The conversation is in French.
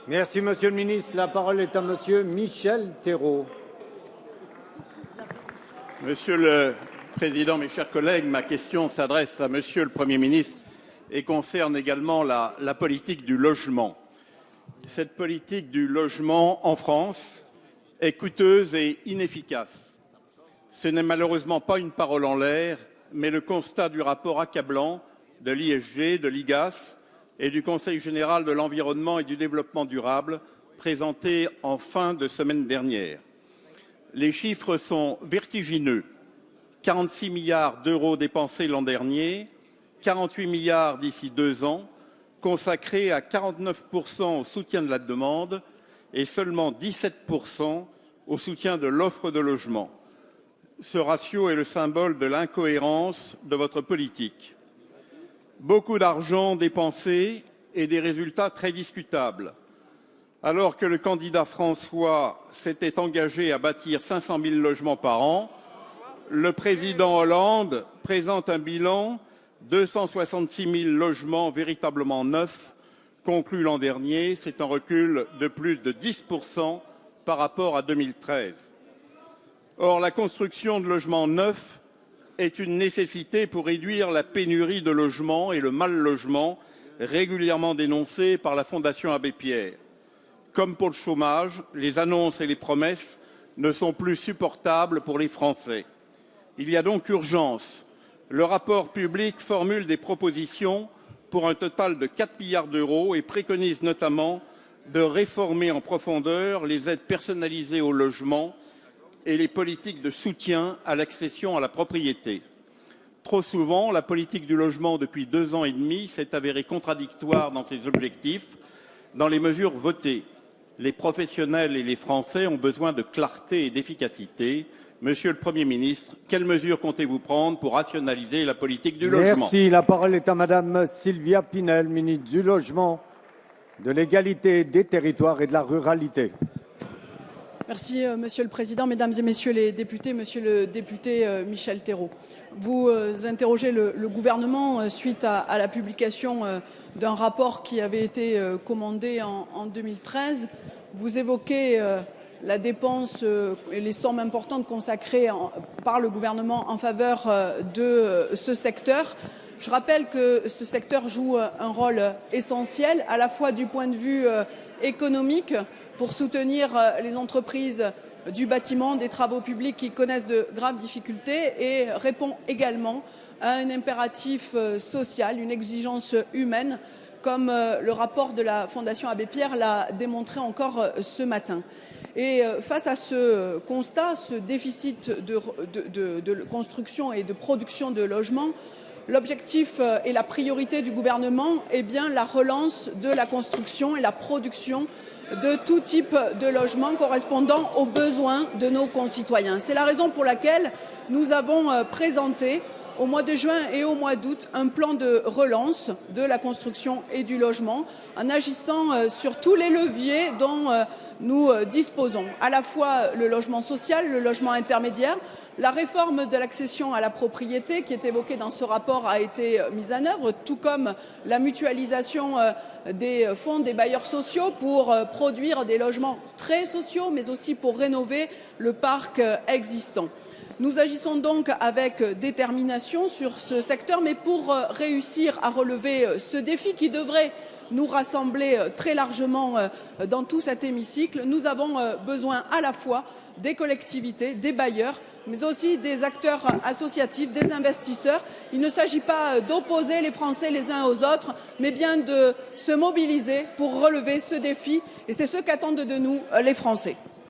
Merci, Monsieur le ministre. La parole est à Monsieur Michel Thérault. Monsieur le Président, mes chers collègues, ma question s'adresse à Monsieur le Premier ministre et concerne également la politique du logement. Cette politique du logement en France est coûteuse et inefficace. Ce n'est malheureusement pas une parole en l'air, mais le constat du rapport accablant de l'ISG, de l'IGAS et du Conseil général de l'environnement et du développement durable présenté en fin de semaine dernière. Les chiffres sont vertigineux. 46 milliards d'euros dépensés l'an dernier, 48 milliards d'ici 2 ans, consacrés à 49% au soutien de la demande et seulement 17% au soutien de l'offre de logement. Ce ratio est le symbole de l'incohérence de votre politique. Beaucoup d'argent dépensé et des résultats très discutables. Alors que le candidat François s'était engagé à bâtir 500 000 logements par an, le président Hollande présente un bilan 266 000 logements véritablement neufs conclus l'an dernier. C'est un recul de plus de 10% par rapport à 2013. Or, la construction de logements neufs est une nécessité pour réduire la pénurie de logements et le mal-logement régulièrement dénoncé par la Fondation Abbé Pierre. Comme pour le chômage, les annonces et les promesses ne sont plus supportables pour les Français. Il y a donc urgence. Le rapport public formule des propositions pour un total de 4 milliards d'euros et préconise notamment de réformer en profondeur les aides personnalisées au logement et les politiques de soutien à l'accession à la propriété. Trop souvent, la politique du logement depuis 2 ans et demi s'est avérée contradictoire dans ses objectifs, dans les mesures votées. Les professionnels et les Français ont besoin de clarté et d'efficacité. Monsieur le Premier ministre, quelles mesures comptez-vous prendre pour rationaliser la politique du logement? Merci. La parole est à Madame Sylvia Pinel, ministre du Logement, de l'Égalité des Territoires et de la Ruralité. Merci, Monsieur le Président, Mesdames et Messieurs les députés, Monsieur le député Michel Thérault. Vous interrogez le gouvernement suite à la publication d'un rapport qui avait été commandé en 2013. Vous évoquez la dépense et les sommes importantes consacrées par le gouvernement en faveur de ce secteur. Je rappelle que ce secteur joue un rôle essentiel, à la fois du point de vue économique, pour soutenir les entreprises du bâtiment, des travaux publics qui connaissent de graves difficultés, et répond également à un impératif social, une exigence humaine, comme le rapport de la Fondation Abbé Pierre l'a démontré encore ce matin. Et face à ce constat, ce déficit de construction et de production de logements, l'objectif et la priorité du gouvernement est bien la relance de la construction et la production de tout type de logement correspondant aux besoins de nos concitoyens. C'est la raison pour laquelle nous avons présenté au mois de juin et au mois d'août un plan de relance de la construction et du logement en agissant sur tous les leviers dont nous disposons, à la fois le logement social, le logement intermédiaire. La réforme de l'accession à la propriété qui est évoquée dans ce rapport a été mise en œuvre, tout comme la mutualisation des fonds des bailleurs sociaux pour produire des logements très sociaux, mais aussi pour rénover le parc existant. Nous agissons donc avec détermination sur ce secteur, mais pour réussir à relever ce défi qui devrait nous rassembler très largement dans tout cet hémicycle, nous avons besoin à la fois des collectivités, des bailleurs, mais aussi des acteurs associatifs, des investisseurs. Il ne s'agit pas d'opposer les Français les uns aux autres, mais bien de se mobiliser pour relever ce défi. Et c'est ce qu'attendent de nous les Français.